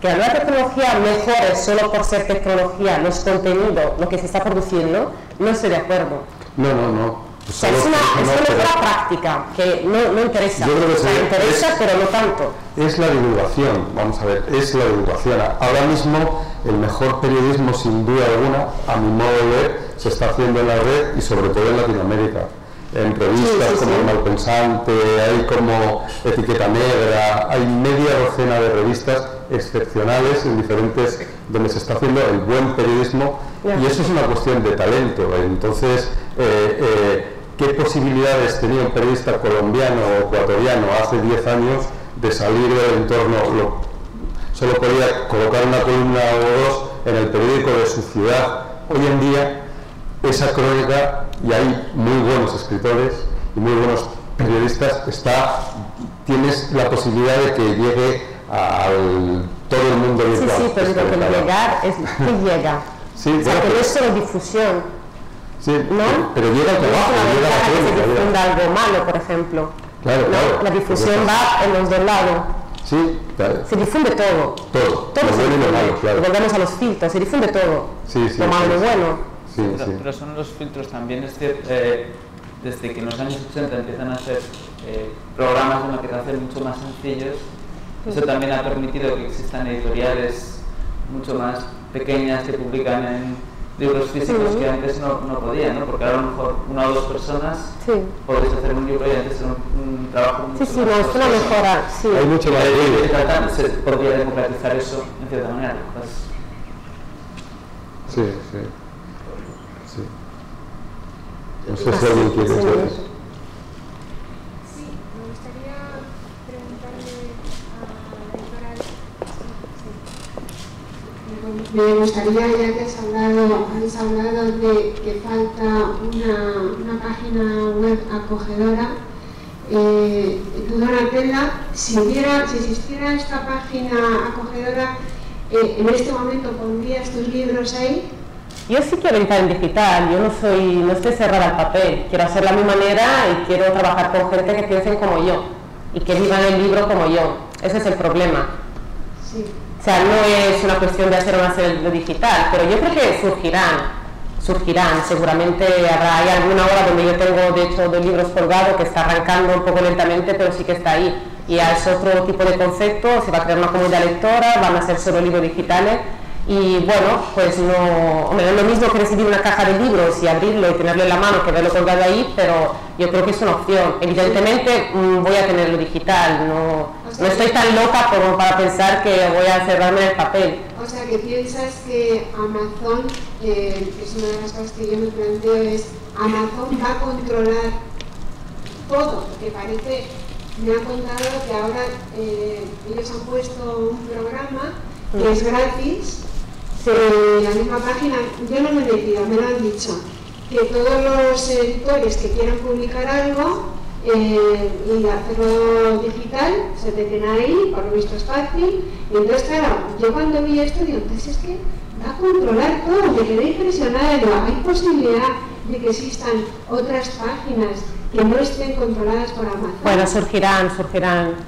Que la nueva tecnología mejore solo por ser tecnología los contenidos, lo que se está produciendo, no estoy de acuerdo. No. O sea, es una mejora práctica que no interesa. Yo creo que interesa, pero no tanto. Es la divulgación, vamos a ver, es la divulgación. Ahora mismo el mejor periodismo, sin duda alguna, a mi modo de ver, se está haciendo en la red, y sobre todo en Latinoamérica. En revistas como El Malpensante, hay como Etiqueta Negra, hay media docena de revistas excepcionales en diferentes, donde se está haciendo el buen periodismo, y eso es una cuestión de talento. Entonces, ¿qué posibilidades tenía un periodista colombiano o ecuatoriano hace 10 años de salir del entorno? Solo podía colocar una columna o dos en el periódico de su ciudad. Hoy en día, esa crónica, y hay muy buenos escritores y muy buenos periodistas, tienes la posibilidad de que llegue a todo el mundo virtual. Sí, pero lo que llegar es que llega. Sí, o sea, que no es solo difusión. Sí, ¿no? pero llega al trabajo, llega a la que se crónica. difunda algo malo, por ejemplo. Claro, ¿no? claro. La difusión va en los dos lados. Sí, claro. Se difunde todo. Todo Todo lo se bueno y lo difunde. malo, claro. Volvemos a los filtros, se difunde todo. Sí, sí, lo malo y lo sí. bueno. Sí, pero, sí. pero son los filtros también, es cierto, desde que en los años 80 empiezan a hacer programas de maquetación mucho más sencillos, eso también ha permitido que existan editoriales mucho más pequeñas que publican en libros físicos que antes no podían, ¿no? Porque ahora a lo mejor una o dos personas podéis hacer un libro y antes era un trabajo mucho más no, es una mejora, sí. Hay mucho más ruido. Se podría democratizar eso en cierta manera. Pues, Sí, sí. Sí. No sé si alguien quiere decir eso. Sí, me gustaría preguntarle a la doctora. Me gustaría, ya que habéis hablado de que falta una página web acogedora, tú, Donatella, si existiera esta página acogedora, en este momento pondrías tus libros ahí. Yo sí quiero entrar en digital, yo no estoy cerrada al papel, quiero hacerlo a mi manera y quiero trabajar con gente que piensen como yo y que vivan el libro como yo, ese es el problema. Sí. O sea, no es una cuestión de hacer o no hacer lo digital, pero yo creo que surgirán, seguramente hay alguna hora donde yo tengo de hecho 2 libros colgados que está arrancando un poco lentamente, pero sí que está ahí, y es otro tipo de concepto, se va a crear una comunidad lectora, van a ser solo libros digitales. Y bueno, pues no es lo mismo que recibir una caja de libros y abrirlo y tenerlo en la mano que verlo colgado ahí, pero yo creo que es una opción. Evidentemente voy a tenerlo digital, no estoy tan loca como para pensar que voy a cerrarme en el papel. O sea, que piensas que Amazon, que es una de las cosas que yo me planteo, es Amazon va a controlar todo, porque parece, me han contado que ahora ellos han puesto un programa que es gratis. La misma página, yo no me he metido, me lo han dicho, que todos los editores que quieran publicar algo y hacerlo digital, se meten ahí, por lo visto es fácil, y entonces claro, yo cuando vi esto digo, entonces es que va a controlar todo, me quedé impresionada, digo, hay posibilidad de que existan otras páginas que no estén controladas por Amazon. Bueno, surgirán,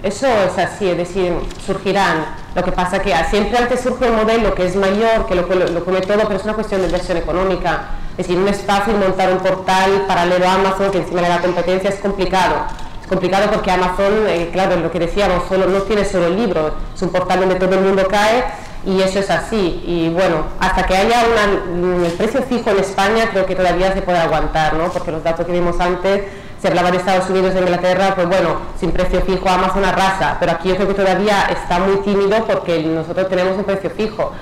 eso es así, es decir, surgirán. Lo que pasa que siempre antes surge un modelo que es mayor, que lo come todo, pero es una cuestión de inversión económica. Es decir, no es fácil montar un portal paralelo a Amazon que encima de la competencia es complicado. Es complicado porque Amazon, claro, lo que decíamos, no tiene solo el libro, es un portal donde todo el mundo cae y eso es así. Y bueno, hasta que haya el precio fijo en España creo que todavía se puede aguantar, ¿no? Porque los datos que vimos antes, se hablaba de Estados Unidos, de Inglaterra, pues bueno, sin precio fijo Amazon arrasa, pero aquí yo creo que todavía está muy tímido porque nosotros tenemos un precio fijo.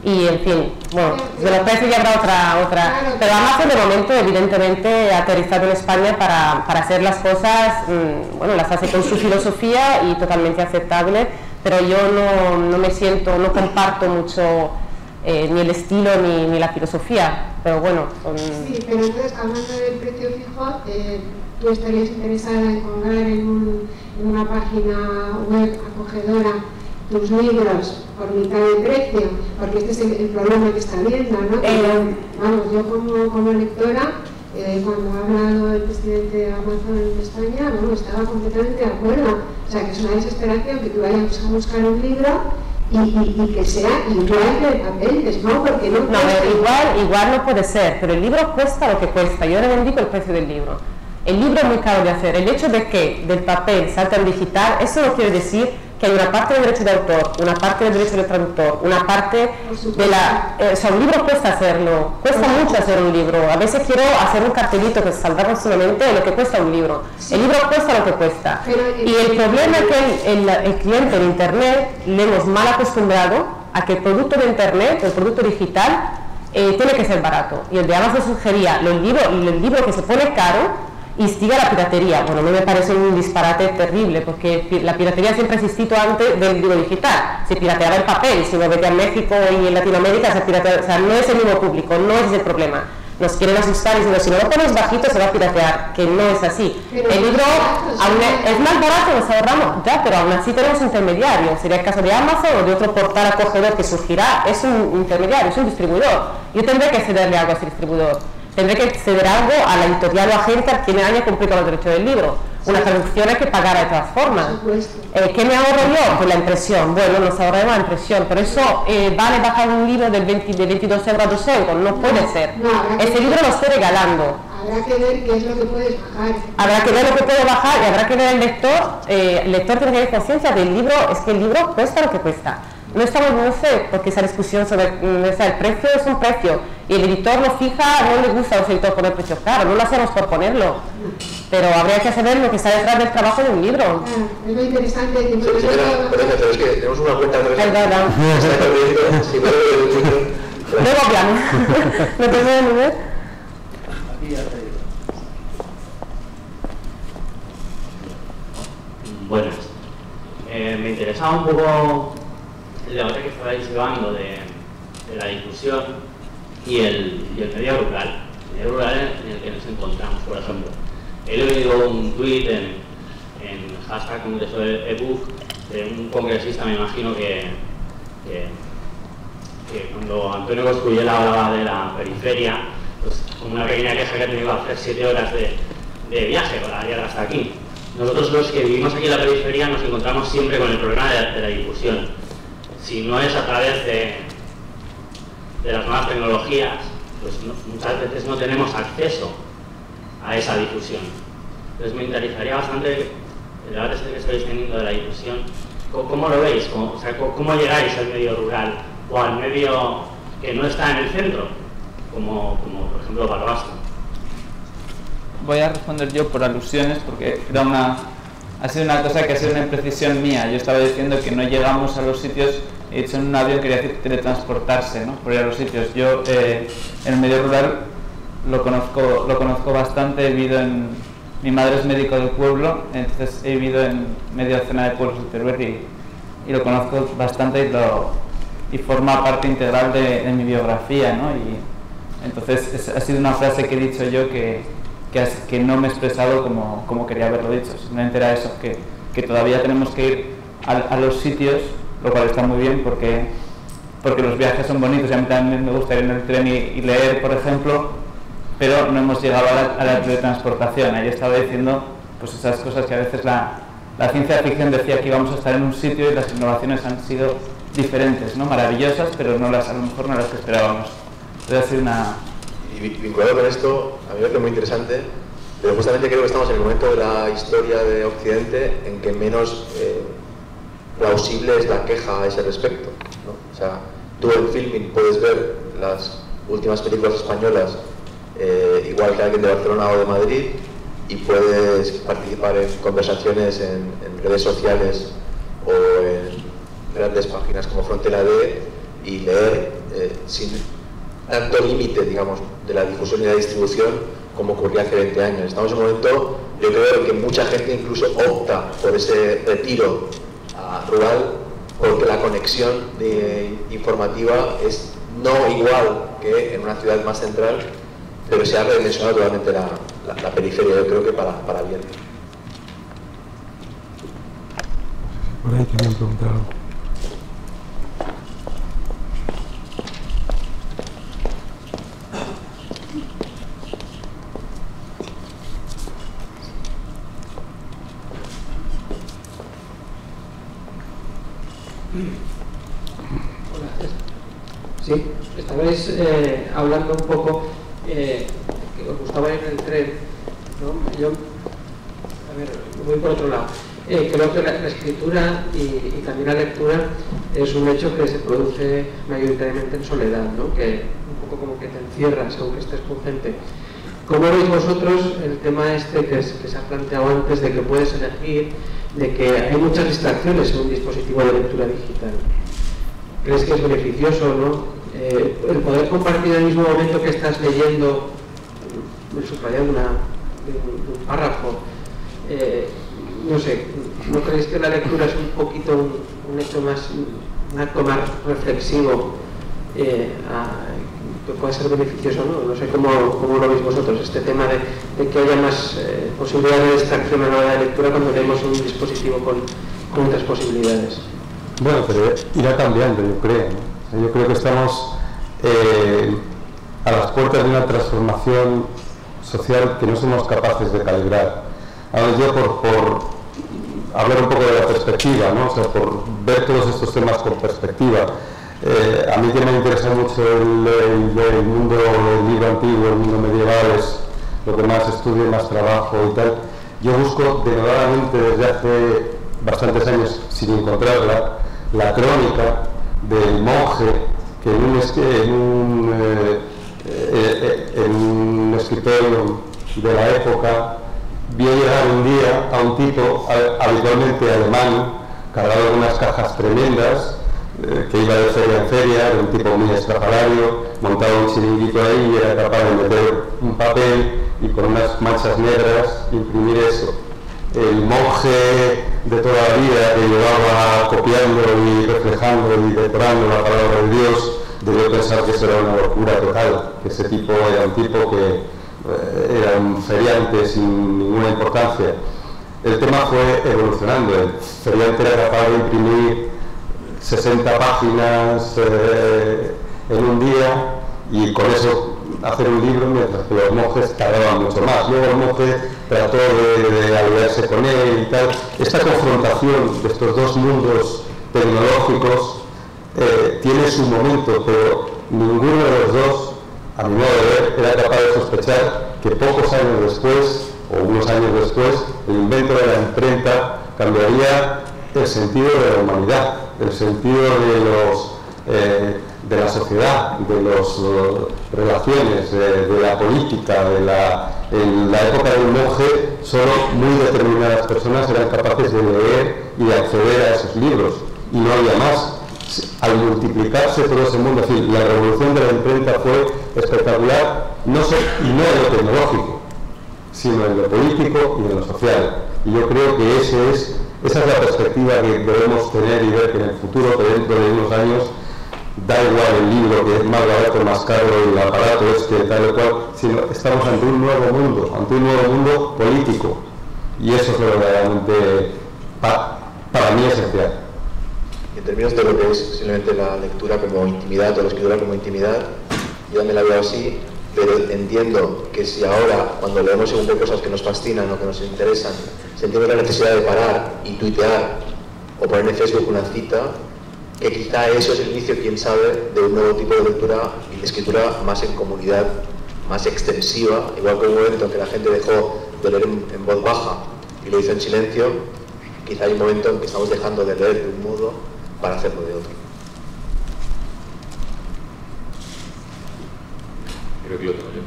Y en fin, bueno, de los precios ya habrá otra. Pero Amazon de momento evidentemente ha aterrizado en España para hacer las cosas, bueno, las hace con su filosofía y totalmente aceptable, pero yo no comparto mucho ni el estilo ni la filosofía, pero bueno. Sí, pero entonces hablando del precio fijo, ¿tú estarías interesada en colgar en una página web acogedora tus libros por mitad de precio? Porque este es el problema que está habiendo, ¿no? Vamos, yo como lectora, cuando ha hablado el presidente de Amazon en España, bueno, estaba completamente de acuerdo. O sea, que es una desesperación que tú vayas a buscar un libro y que sea igual que el papel, ¿no? Porque no igual no puede ser, pero el libro cuesta lo que cuesta. Yo reivindico el precio del libro. El libro es muy caro de hacer. El hecho de que del papel salta al digital, eso no quiere decir que hay una parte del derecho de autor, una parte del derecho del traductor, una parte de la... o sea, un libro cuesta hacerlo, cuesta mucho hacer un libro. A veces quiero hacer un cartelito que saldrá solamente de lo que cuesta un libro. El libro cuesta lo que cuesta. Y el problema es que el cliente en Internet le hemos mal acostumbrado a que el producto de Internet, el producto digital, tiene que ser barato. Y el de Amazon sugería el libro que se pone caro, instiga la piratería. Bueno, a mí me parece un disparate terrible, porque la piratería siempre ha existido antes del libro digital. Se pirateaba el papel, si no vete a México y en Latinoamérica se piratea, o sea, no es el mismo público, no es el problema. Nos quieren asustar diciendo, si no lo pones bajito se va a piratear, que no es así. El libro es más barato, nos ahorramos, ya, pero aún así tenemos intermediarios. Sería el caso de Amazon o de otro portal acogedor que surgirá, es un intermediario, es un distribuidor. Yo tendré que cederle algo a ese distribuidor. Tendré que ceder algo a la editorial o agente a quien haya cumplido los derechos del libro. Una traducción hay que pagar de todas formas. ¿Qué me ahorro yo? Pues la impresión. Bueno, nos ahorraremos la impresión, pero eso vale bajar un libro de 22 euros a 2 euros. No puede ser. Ese libro lo estoy regalando. Habrá que ver qué es lo que puedes bajar. Habrá que ver lo que puede bajar y habrá que ver el lector. El lector tiene que tener conciencia del libro. Es que el libro cuesta lo que cuesta. No estamos, no sé, porque esa discusión sobre el precio es un precio y el editor lo fija, no le gusta a los editores poner precios caros, no lo hacemos por ponerlo, pero habría que saber lo que está detrás del trabajo de un libro. Es muy interesante. Pero es que tenemos una cuenta de luego hablamos. ¿Me puedes ver? Bueno, me interesaba un poco el debate que estabais llevando de la difusión y el medio rural. El medio rural en el que nos encontramos, por ejemplo. He leído un tuit en hashtag Congreso de ebook de un congresista, me imagino que cuando Antonio Coscubiela hablaba de la periferia, pues como una pequeña queja que ha tenido que hacer 7 horas de viaje para llegar hasta aquí. Nosotros los que vivimos aquí en la periferia nos encontramos siempre con el problema de la difusión. Si no es a través de las nuevas tecnologías, pues muchas veces no tenemos acceso a esa difusión. Entonces me interesaría bastante el debate que estáis teniendo de la difusión. ¿Cómo lo veis? ¿Cómo llegáis al medio rural o al medio que no está en el centro? Como por ejemplo Barbastro. Voy a responder yo por alusiones, porque ha sido una cosa que ha sido una imprecisión mía. Yo estaba diciendo que no llegamos a los sitios, he dicho en un avión, quería decir teletransportarse, ¿no? Por ir a los sitios. Yo en el medio rural lo conozco bastante, he vivido mi madre es médico del pueblo, entonces he vivido en media docena de pueblos de Teruel y lo conozco bastante y forma parte integral de mi biografía, ¿no? Y entonces ha sido una frase que he dicho yo que no me he expresado como quería haberlo dicho. Simplemente era eso, que todavía tenemos que ir a los sitios, lo cual está muy bien porque los viajes son bonitos y a mí también me gusta ir en el tren y leer, por ejemplo, pero no hemos llegado a la teletransportación. Ahí estaba diciendo pues esas cosas que a veces la ciencia ficción decía que íbamos a estar en un sitio y las innovaciones han sido diferentes, ¿no? Maravillosas, pero a lo mejor no las que esperábamos. Debe ser una... Y vinculado con esto, a mí me parece muy interesante, pero justamente creo que estamos en el momento de la historia de Occidente en que menos plausible es la queja a ese respecto, ¿no? O sea, tú en Filmin puedes ver las últimas películas españolas igual que alguien de Barcelona o de Madrid y puedes participar en conversaciones en redes sociales o en grandes páginas como Frontera D y leer sin tanto límite, digamos, de la difusión y la distribución como ocurría hace 20 años. Estamos en un momento, yo creo, en que mucha gente incluso opta por ese retiro rural porque la conexión informativa es no igual que en una ciudad más central, pero se ha redimensionado totalmente la periferia, yo creo que para bien. Por ahí querían preguntar algo. Sí, estabais hablando un poco que os gustaba ir en el tren, ¿no? Yo, a ver, voy por otro lado. Creo que la escritura y también la lectura es un hecho que se produce mayoritariamente en soledad, ¿no? Que un poco como que te encierras aunque estés con gente. ¿Cómo veis vosotros el tema este que se ha planteado antes de que puedes elegir, de que hay muchas distracciones en un dispositivo de lectura digital? ¿Crees que es beneficioso o no? El poder compartir en el mismo momento que estás leyendo, subrayar un párrafo. No sé, ¿no creéis que la lectura es un poquito un hecho más, un acto más reflexivo que pueda ser beneficioso, ¿no? No sé cómo lo veis vosotros, este tema de que haya más posibilidades de extracción a la hora de lectura cuando leemos un dispositivo con otras posibilidades. Bueno, pero irá cambiando, yo creo, ¿no? Yo creo que estamos a las puertas de una transformación social que no somos capaces de calibrar. Ahora yo por hablar un poco de la perspectiva, ¿no? O sea, por ver todos estos temas con perspectiva. A mí que me interesa mucho el mundo del libro antiguo, el mundo medieval, es lo que más estudio, más trabajo y tal. Yo busco denodadamente desde hace bastantes años, sin encontrarla, la crónica del monje que en un escritorio de la época vio llegar un día a un tipo habitualmente alemán, cargado de unas cajas tremendas, que iba de feria en feria, era un tipo muy estrafalario, montaba un chiringuito ahí y era capaz de meter un papel y con unas manchas negras imprimir eso. El monje de toda la vida que llevaba copiando y reflejando y decorando la palabra de Dios debió pensar que eso era una locura total, que ese tipo era un tipo que era un feriante sin ninguna importancia. El tema fue evolucionando. El feriante era capaz de imprimir 60 páginas en un día y con eso hacer un libro, mientras que los monjes tardaban mucho más. Luego el monje trató de aliarse con él y tal. Esta confrontación de estos dos mundos tecnológicos tiene su momento, pero ninguno de los dos, a mi modo de ver, era capaz de sospechar que pocos años después, o unos años después, el invento de la imprenta cambiaría el sentido de la humanidad, el sentido de la sociedad, de las relaciones, de la política, en la época del monje, solo muy determinadas personas eran capaces de leer y de acceder a esos libros, y no había más. Al multiplicarse todo ese mundo, es decir, la revolución de la imprenta fue espectacular, no en lo tecnológico, sino en lo político y en lo social. Y yo creo que esa es la perspectiva que debemos tener y ver que en el futuro, que dentro de unos años, da igual el libro que es más barato, más caro, y el aparato tal o cual, sino estamos ante un nuevo mundo político. Y eso es lo verdaderamente para mí esencial. En términos de lo que es simplemente la lectura como intimidad o la escritura como intimidad, yo también la veo así, pero entiendo que si ahora, cuando leemos según qué cosas que nos fascinan o que nos interesan, sentimos la necesidad de parar y tuitear o poner en Facebook una cita, que quizá eso es el inicio, quién sabe, de un nuevo tipo de lectura y de escritura más en comunidad, más extensiva, igual que un momento en que la gente dejó de leer en voz baja y lo hizo en silencio, quizá hay un momento en que estamos dejando de leer de un modo para hacerlo de otro. Creo que lo tengo yo.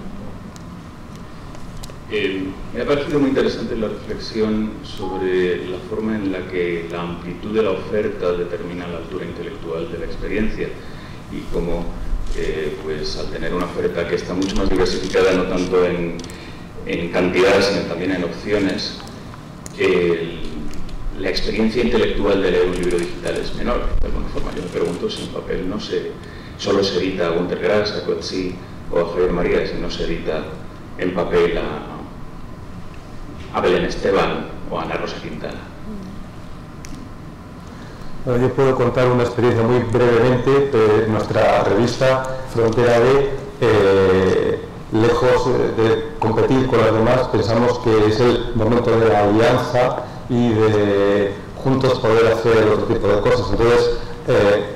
Me ha parecido muy interesante la reflexión sobre la forma en la que la amplitud de la oferta determina la altura intelectual de la experiencia y cómo, pues, al tener una oferta que está mucho más diversificada, no tanto en cantidad, sino también en opciones, la experiencia intelectual de leer un libro digital es menor. De alguna forma, yo me pregunto si en papel solo se edita a Günter Grass, a Coetzee o a Javier María, si no se edita en papel a Belén Esteban o a Ana Rosa Quintana. Bueno, yo puedo contar una experiencia muy brevemente. Nuestra revista Frontera D, lejos de competir con las demás, pensamos que es el momento de la alianza y de juntos poder hacer otro tipo de cosas. Entonces,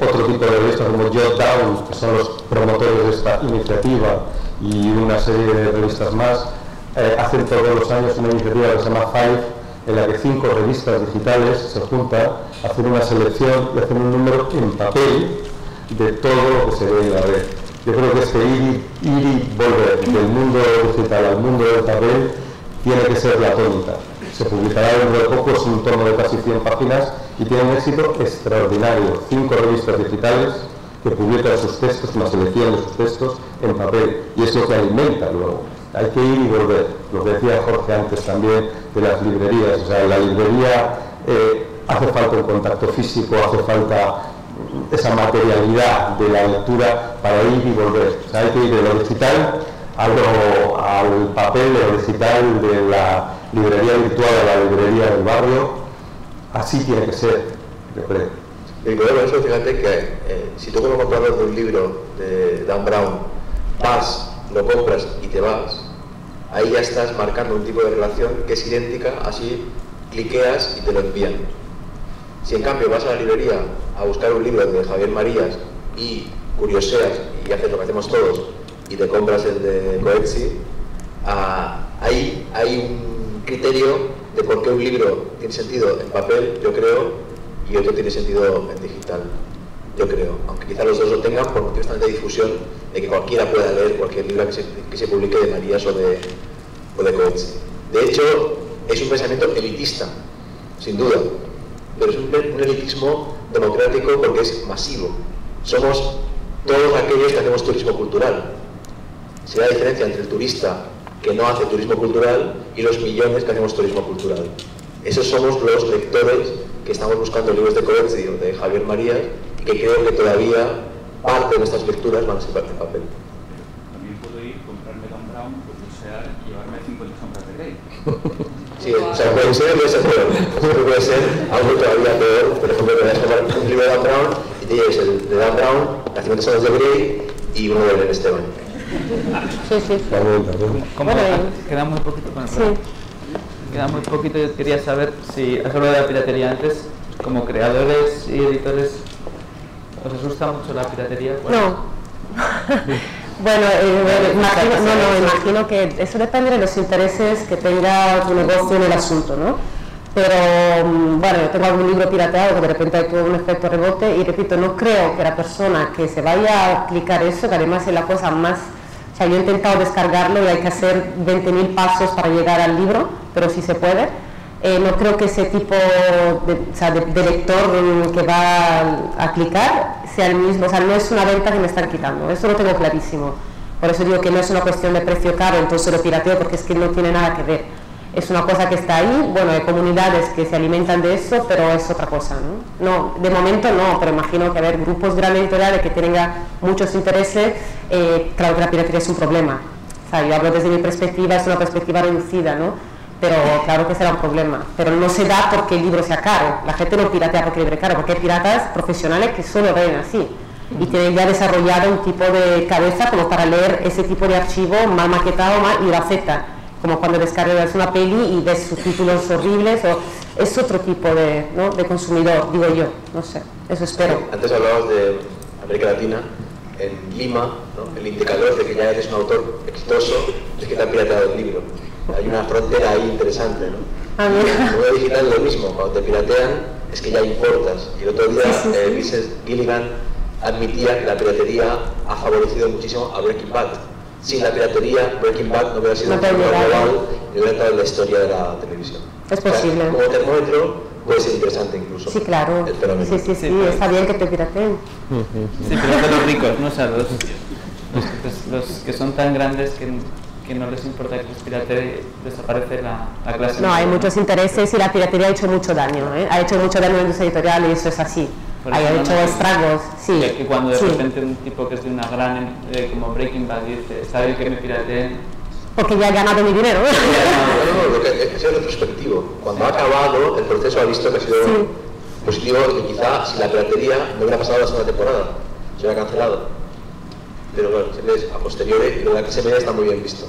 otro tipo de revistas como Jot Down, que son los promotores de esta iniciativa, y una serie de revistas más, hacen todos los años una iniciativa que se llama Five, en la que 5 revistas digitales se juntan, hacen una selección y hacen un número en papel de todo lo que se ve en la red. Yo creo que este ir y volver del mundo digital al mundo del papel tiene que ser la tónica. Se publicará dentro de poco, es un tomo de casi 100 páginas y tiene un éxito extraordinario. 5 revistas digitales que publican sus textos, una selección de sus textos en papel, y es lo que alimenta luego hay que ir y volver. Lo que decía Jorge antes también de las librerías, o sea, en la librería hace falta un contacto físico, hace falta esa materialidad de la lectura para ir y volver. O sea, hay que ir de lo digital al papel, de lo digital, de la librería virtual a la librería del barrio. Así tiene que ser, yo creo. Y bueno, eso, fíjate que si tú como comprador de un libro de Dan Brown vas, lo compras y te vas, ahí ya estás marcando un tipo de relación que es idéntica, así cliqueas y te lo envían. Si en cambio vas a la librería a buscar un libro de Javier Marías y curioseas y haces lo que hacemos todos y te compras el de Coetzee, ahí hay un criterio de por qué un libro tiene sentido en papel, yo creo, y otro tiene sentido en digital, yo creo, aunque quizá los dos lo tengan por motivos también de difusión, de que cualquiera pueda leer cualquier libro que se publique de Marías o de Coetzee. De hecho, es un pensamiento elitista, sin duda, pero es un elitismo democrático porque es masivo. Somos todos aquellos que hacemos turismo cultural. Se da la diferencia entre el turista que no hace turismo cultural y los millones que hacemos turismo cultural. Esos somos los lectores que estamos buscando libros de Coetzee o de Javier Marías y que creo que todavía parte de nuestras lecturas van a ser en papel. También puedo ir, comprarme Dan Brown, curiosear y llevarme 50 sombras de Grey. Sí, o sea, puede ser peor. Puede ser algo todavía peor. Por ejemplo, te vas a comprar un libro de Dan Brown y te lleves el de Dan Brown, las 50 sombras de Grey y uno de Belén Esteban. Como queda muy poquito con el programa. Queda muy poquito, yo quería saber si has hablado de la piratería antes, como creadores y editores, ¿os asusta mucho la piratería? No. Bueno, imagino que eso depende de los intereses que tenga tu negocio en el asunto, ¿no? Pero, bueno, yo tengo algún libro pirateado que de repente hay todo un efecto rebote y repito, no creo que la persona que se vaya a clicar eso, que además es la cosa más... O sea, yo he intentado descargarlo y hay que hacer 20.000 pasos para llegar al libro, pero sí se puede. No creo que ese tipo de lector que va a clicar sea el mismo, o sea, no es una venta que me están quitando, eso lo tengo clarísimo. Por eso digo que no es una cuestión de precio caro, entonces lo pirateo, porque es que no tiene nada que ver. Es una cosa que está ahí, bueno, hay comunidades que se alimentan de eso, pero es otra cosa, ¿no? No, de momento no, pero imagino que haber grupos grandes editoriales que tengan muchos intereses, claro que la piratería es un problema. O sea, yo hablo desde mi perspectiva, es una perspectiva reducida, ¿no? Pero claro que será un problema. Pero no se da porque el libro sea caro. La gente no piratea porque el libro es caro, porque hay piratas profesionales que solo leen así. Y tienen ya desarrollado un tipo de cabeza como para leer ese tipo de archivo mal maquetado y lo acepta. Como cuando descargas una peli y ves subtítulos horribles, o es otro tipo de, ¿no?, de consumidor, digo yo, no sé, eso espero. Antes hablabas de América Latina, en Lima, ¿no?, el indicador de que ya eres un autor exitoso es que te han pirateado el libro. Hay una frontera ahí interesante, ¿no? En el mundo digital es lo mismo, cuando te piratean es que ya importas. Y el otro día Vince Gilligan admitía que la piratería ha favorecido muchísimo a Breaking Bad. Sin la piratería, Breaking Bad no hubiera sido un fenómeno global y hubiera entrado en la historia de la televisión. Es posible. Como termómetro puede ser interesante incluso. Sí, claro. El fenómeno. Sí, está bien que te pirateen. Sí, pero es de los ricos, ¿no? O sea, los que son tan grandes que no les importa que los piratee, desaparece la clase. No, hay muchos intereses y la piratería ha hecho mucho daño, ¿eh? Ha hecho mucho daño en la industria editorial y eso es así. Ha hecho estragos, sí. Que cuando de repente un tipo que es de una gran, como Breaking Bad, dice, ¿sabe que me pirateen? Porque ya he ganado mi dinero. No, lo que ha sido retrospectivo. Cuando ha acabado, el proceso ha visto que ha sido positivo y quizá si la piratería no hubiera pasado la segunda temporada, se hubiera cancelado. Pero bueno, siempre es a posteriori, y la clase media está muy bien visto.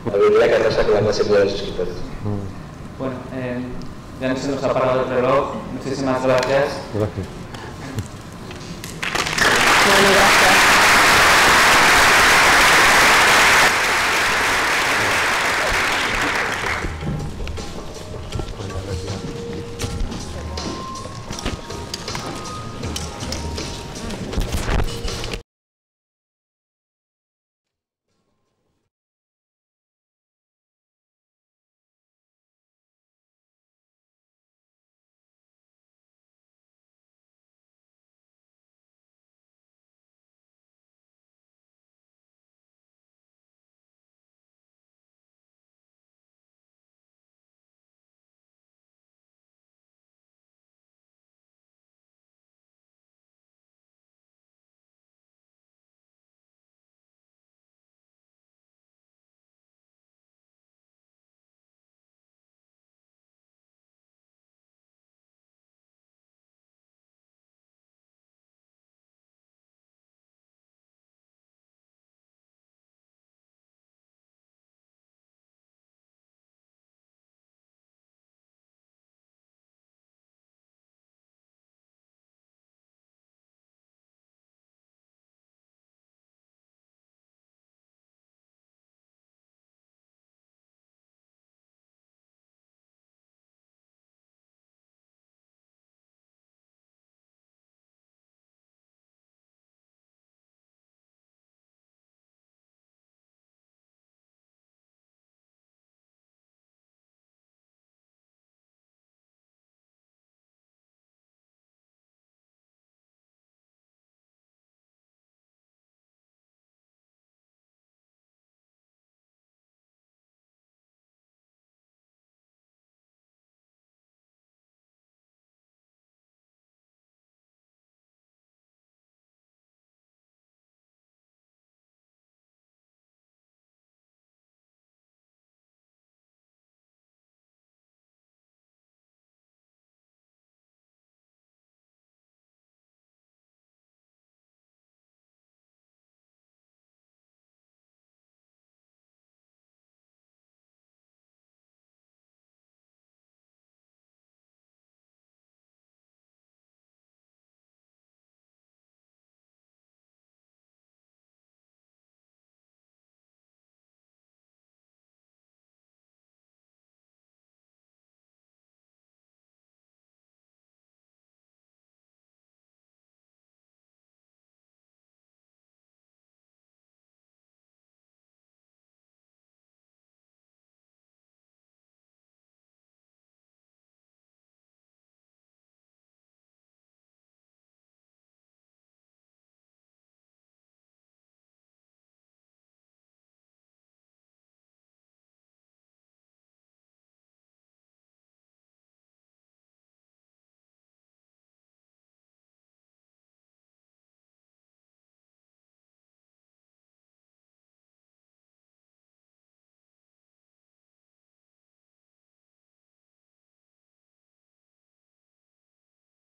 La biblioteca que arrasa con la clase media de los suscriptores. Bueno, ya no se nos ha parado el reloj. Muchísimas gracias. Gracias.